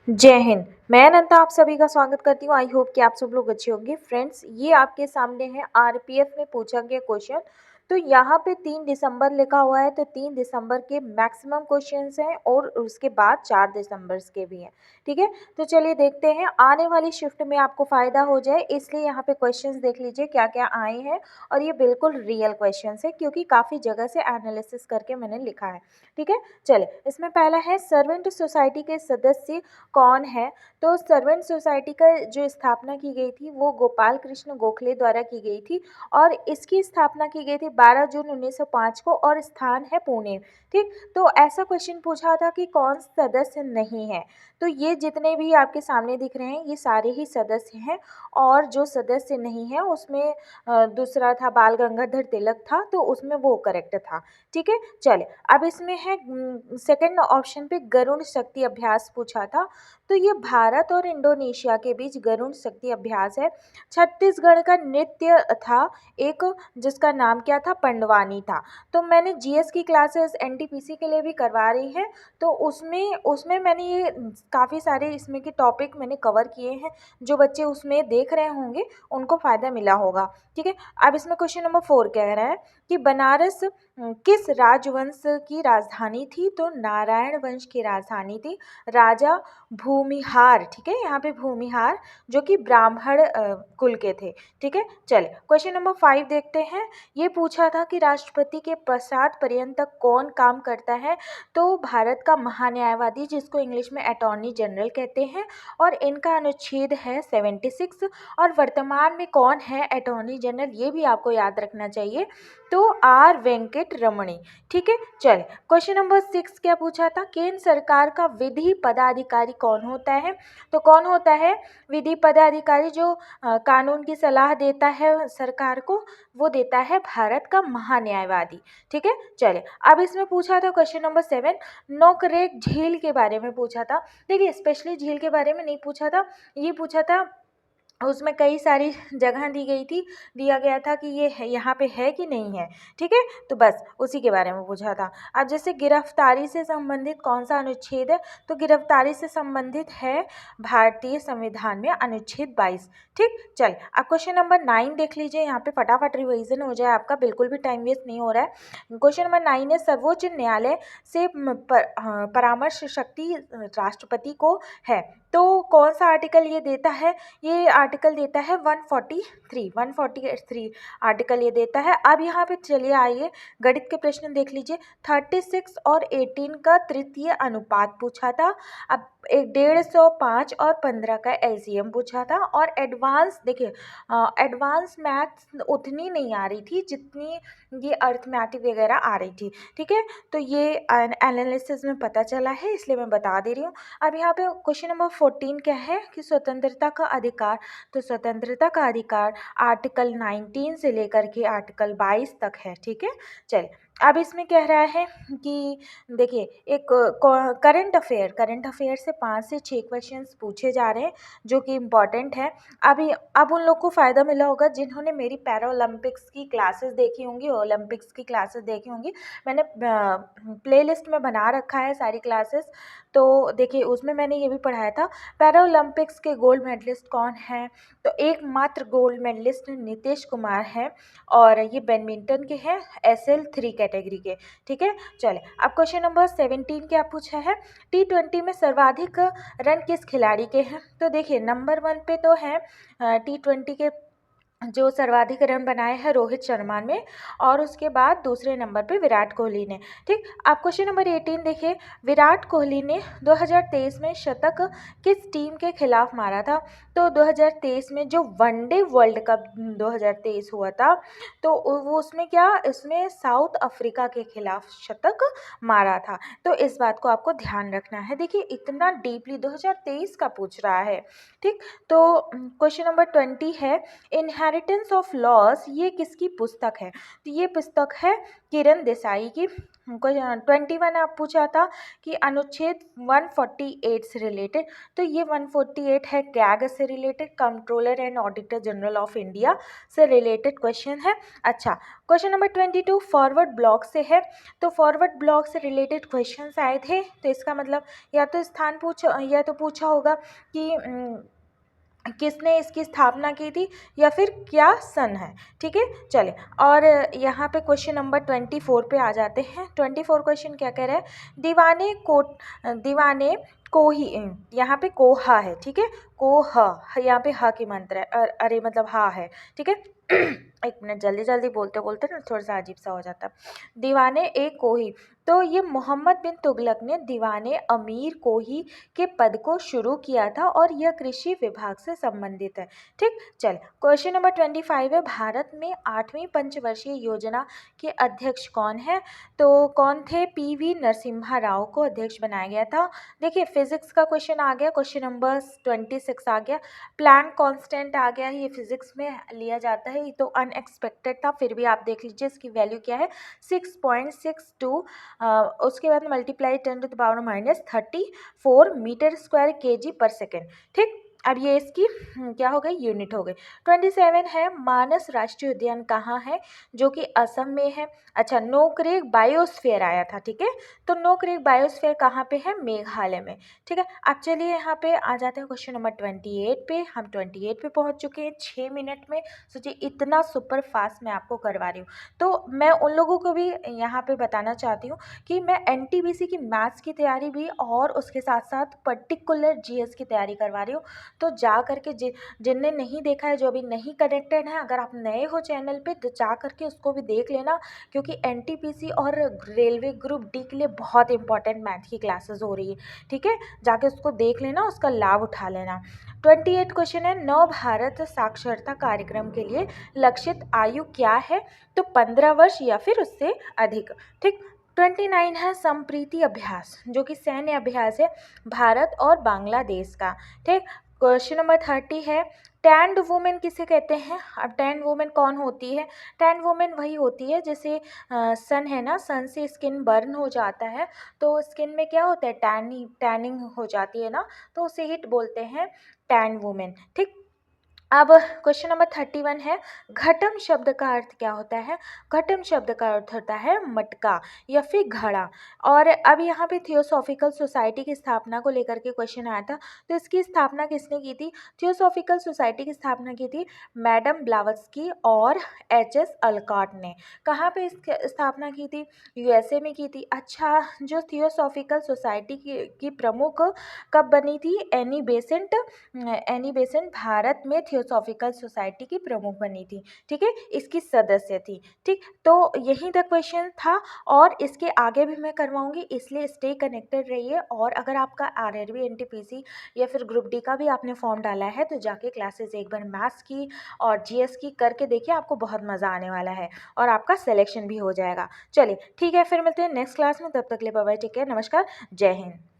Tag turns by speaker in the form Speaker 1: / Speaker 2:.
Speaker 1: जय हिंद। मैं अनंता आप सभी का स्वागत करती हूँ। आई होप कि आप सब लोग अच्छे होंगे। फ्रेंड्स, ये आपके सामने है आरपीएफ में पूछा गया क्वेश्चन। तो यहाँ पे 3 दिसंबर लिखा हुआ है, तो 3 दिसंबर के मैक्सिमम क्वेश्चंस हैं और उसके बाद 4 दिसंबर के भी हैं। ठीक है, तो चलिए देखते हैं। आने वाली शिफ्ट में आपको फ़ायदा हो जाए इसलिए यहाँ पे क्वेश्चंस देख लीजिए क्या क्या आए हैं। और ये बिल्कुल रियल क्वेश्चंस है क्योंकि काफ़ी जगह से एनालिसिस करके मैंने लिखा है। ठीक है, चलिए इसमें पहला है सर्वेंट सोसाइटी के सदस्य कौन है। तो सर्वेंट सोसाइटी का जो स्थापना की गई थी वो गोपाल कृष्ण गोखले द्वारा की गई थी और इसकी स्थापना की गई थी 12 जून 1905 को और स्थान है पुणे। ठीक, तो ऐसा क्वेश्चन पूछा था कि कौन सदस्य नहीं है। तो ये जितने भी आपके सामने दिख रहे हैं ये सारे ही सदस्य हैं और जो सदस्य नहीं है उसमें दूसरा था बाल गंगाधर तिलक था, तो उसमें वो करेक्ट था। ठीक है, चले अब इसमें है सेकंड ऑप्शन पे गरुड़ शक्ति अभ्यास पूछा था। तो ये भारत और इंडोनेशिया के बीच गरुड़ शक्ति अभ्यास है। छत्तीसगढ़ का नृत्य था एक, जिसका नाम क्या था, पंडवानी था। तो मैंने जीएस की क्लासेस एनटीपीसी के लिए भी करवा रही है, तो उसमें उसमें मैंने ये काफ़ी सारे इसमें के टॉपिक मैंने कवर किए हैं। जो बच्चे उसमें देख रहे होंगे उनको फ़ायदा मिला होगा। ठीक है, अब इसमें क्वेश्चन नंबर 4 कह रहा है कि बनारस किस राजवंश की राजधानी थी। तो नारायण वंश की राजधानी थी। राजा भूमिहार, ठीक है, यहाँ पे भूमिहार जो कि ब्राह्मण कुल के थे। ठीक है, चलिए क्वेश्चन नंबर 5 देखते हैं। ये पूछा था कि राष्ट्रपति के पश्चात पर्यंत कौन काम करता है। तो भारत का महान्यायवादी, जिसको इंग्लिश में अटॉर्नी जनरल कहते हैं, और इनका अनुच्छेद है 76। और वर्तमान में कौन है अटॉर्नी जनरल, ये भी आपको याद रखना चाहिए। तो आर वेंकट रमणी। ठीक है, चलिए क्वेश्चन नंबर 6 क्या पूछा था, केंद्र सरकार का विधि पदाधिकारी कौन होता है। तो कौन होता है विधि पदाधिकारी, जो कानून की सलाह देता है सरकार को, वो देता है भारत का महान्यायवादी। ठीक है, चलिए अब इसमें पूछा था क्वेश्चन नंबर 7, नोकरेक झील के बारे में पूछा था। देखिए स्पेशली झील के बारे में नहीं पूछा था, ये पूछा था उसमें कई सारी जगह दी गई थी, दिया गया था कि ये है, यहाँ पे है कि नहीं है। ठीक है, तो बस उसी के बारे में पूछा था। अब जैसे गिरफ्तारी से संबंधित कौन सा अनुच्छेद है। तो गिरफ्तारी से संबंधित है भारतीय संविधान में अनुच्छेद 22। ठीक, चल अब क्वेश्चन नंबर 9 देख लीजिए। यहाँ पे फटाफट रिवीजन हो जाए आपका, बिल्कुल भी टाइम वेस्ट नहीं हो रहा है। क्वेश्चन नंबर 9 है सर्वोच्च न्यायालय से परामर्श शक्ति राष्ट्रपति को है। तो कौन सा आर्टिकल ये देता है, ये आर्टिकल देता है 143 आर्टिकल ये देता है। अब यहाँ पे चलिए आइए गणित के प्रश्न देख लीजिए। 36 और 18 का तृतीय अनुपात पूछा था। अब 150, 5 और 15 का एलसीएम पूछा था। और एडवांस देखिए, एडवांस मैथ्स उतनी नहीं आ रही थी जितनी ये अर्थमैटिक वगैरह आ रही थी। ठीक है, तो ये एनालिसिस में पता चला है इसलिए मैं बता दे रही हूँ। अब यहाँ पे क्वेश्चन नंबर 14 क्या है कि स्वतंत्रता का अधिकार। तो स्वतंत्रता का अधिकार आर्टिकल 19 से लेकर के आर्टिकल 22 तक है। ठीक है, चलिए अब इसमें कह रहा है कि देखिए एक करंट अफेयर से 5 से 6 क्वेश्चंस पूछे जा रहे हैं जो कि इम्पॉर्टेंट है। अब उन लोग को फ़ायदा मिला होगा जिन्होंने मेरी पैरा ओलंपिक्स की क्लासेस देखी होंगी, ओलंपिक्स की क्लासेस देखी होंगी। मैंने प्लेलिस्ट में बना रखा है सारी क्लासेस। तो देखिए उसमें मैंने ये भी पढ़ाया था पैरा ओलंपिक्स के गोल्ड मेडलिस्ट कौन है। तो एकमात्र गोल्ड मेडलिस्ट नीतीश कुमार है और ये बैडमिंटन के हैं SL3 कैटेगरी के। ठीक है, चले अब क्वेश्चन नंबर 17 क्या पूछा है, T20 में सर्वाधिक रन किस खिलाड़ी के हैं। तो देखिए नंबर 1 पे तो है T20 के जो सर्वाधिक रन बनाए हैं रोहित शर्मा ने, और उसके बाद दूसरे नंबर पे विराट कोहली ने। ठीक, आप क्वेश्चन नंबर 18 देखिए, विराट कोहली ने 2023 में शतक किस टीम के खिलाफ मारा था। तो 2023 में जो वनडे वर्ल्ड कप 2023 हुआ था, तो वो उसमें क्या, इसमें साउथ अफ्रीका के खिलाफ शतक मारा था। तो इस बात को आपको ध्यान रखना है। देखिए इतना डीपली 2023 का पूछ रहा है। ठीक, तो क्वेश्चन नंबर 20 है इनहेरिटेंस ऑफ लॉस, ये किसकी पुस्तक है। तो ये पुस्तक है किरण देसाई की। क्वेश्चन 21 आप पूछा था कि अनुच्छेद 148 से रिलेटेड, तो ये 148 है कैग से related, controller and auditor general of India से रिलेटेड क्वेश्चन है। अच्छा, क्वेश्चन नंबर 22 फॉरवर्ड ब्लॉक से है, तो फॉरवर्ड ब्लॉक से रिलेटेड क्वेश्चंस आए थे, तो इसका मतलब या तो स्थान या तो पूछा होगा कि किसने इसकी स्थापना की थी या फिर क्या सन है। ठीक है, चले और यहाँ पे क्वेश्चन नंबर 24 पे आ जाते हैं। 24 क्वेश्चन क्या कह रहा है, दीवाने को ही, यहाँ पे कोहा है, ठीक है, कोह, यहाँ पे ह की मंत्र है, अरे मतलब हा है, ठीक है। एक मिनट, जल्दी जल्दी बोलते बोलते ना थोड़ा सा अजीब सा हो जाता है। दीवाने एक कोही, तो ये मोहम्मद बिन तुगलक ने दीवाने अमीर कोही के पद को शुरू किया था और यह कृषि विभाग से संबंधित है। ठीक, चल क्वेश्चन नंबर 25 है, भारत में 8वीं पंचवर्षीय योजना के अध्यक्ष कौन है, तो कौन थे, पीवी नरसिम्हा राव को अध्यक्ष बनाया गया था। देखिए फिजिक्स का क्वेश्चन आ गया, क्वेश्चन नंबर 26 आ गया, प्लैंक कांस्टेंट आ गया है, ये फिजिक्स में लिया जाता है, ये तो अनएक्सपेक्टेड था, फिर भी आप देख लीजिए इसकी वैल्यू क्या है 6.62, उसके बाद मल्टीप्लाई 10⁻34 मीटर स्क्वायर केजी पर सेकेंड। ठीक, अब ये इसकी क्या हो गई, यूनिट हो गई। 27 है, मानस राष्ट्रीय उद्यान कहाँ है, जो कि असम में है। अच्छा, नोकरेक बायोस्फीयर आया था, ठीक है, तो नोकरेक बायोस्फीयर कहाँ पे है, मेघालय में। ठीक है, अब चलिए यहाँ पे आ जाते हैं क्वेश्चन नंबर 28 पे। हम 28 पे पहुँच चुके हैं 6 मिनट में। सोचिए इतना सुपर फास्ट मैं आपको करवा रही हूँ, तो मैं उन लोगों को भी यहाँ पे बताना चाहती हूँ कि मैं एनटीपीसी की मैथ्स की तैयारी भी और उसके साथ साथ पर्टिकुलर जीएस की तैयारी करवा रही हूँ। तो जा करके जिनने नहीं देखा है, जो अभी नहीं कनेक्टेड है, अगर आप नए हो चैनल पे तो जा करके उसको भी देख लेना, क्योंकि एनटीपीसी और रेलवे ग्रुप डी के लिए बहुत इंपॉर्टेंट मैथ की क्लासेस हो रही है। ठीक है, जाके उसको देख लेना, उसका लाभ उठा लेना। 28 क्वेश्चन है, नव भारत साक्षरता कार्यक्रम के लिए लक्षित आयु क्या है, तो 15 वर्ष या फिर उससे अधिक। ठीक, 29 है, संप्रीति अभ्यास, जो कि सैन्य अभ्यास है भारत और बांग्लादेश का। ठीक, क्वेश्चन नंबर 30 है, टैंड वुमेन किसे कहते हैं। अब टैंड वुमेन कौन होती है, टैंड वुमेन वही होती है जैसे सन है ना, सन से स्किन बर्न हो जाता है, तो स्किन में क्या होता है, टैनिंग हो जाती है ना, तो उसे हिट बोलते हैं टैंड वुमेन। ठीक, अब क्वेश्चन नंबर 31 है, घटम शब्द का अर्थ क्या होता है। घटम शब्द का अर्थ होता है मटका या फिर घड़ा। और अब यहाँ पे थियोसॉफिकल सोसाइटी की स्थापना को लेकर के क्वेश्चन आया था, तो इसकी स्थापना किसने की थी। थियोसॉफिकल सोसाइटी की स्थापना की थी मैडम ब्लावत्स्की और एच.एस. अलकॉट ने। कहाँ पे इसकी स्थापना की थी, यूएसए में की थी। अच्छा, जो थियोसॉफिकल सोसाइटी की प्रमुख कब बनी थी, एनी बेसेंट भारत में थियोसॉफिकल सोसाइटी की प्रमुख बनी थी। ठीक है, इसकी सदस्य थी। ठीक, तो यहीं तक क्वेश्चन था और इसके आगे भी मैं करवाऊंगी, इसलिए स्टे कनेक्टेड रहिए। और अगर आपका आरआरबी एनटीपीसी या फिर ग्रुप डी का भी आपने फॉर्म डाला है, तो जाके क्लासेस एक बार मैथ्स की और जीएस की करके देखिए, आपको बहुत मज़ा आने वाला है और आपका सिलेक्शन भी हो जाएगा। चलिए ठीक है, फिर मिलते हैं नेक्स्ट क्लास में, तब तक के लिए बाय बाय, टेक केयर, नमस्कार, जय हिंद।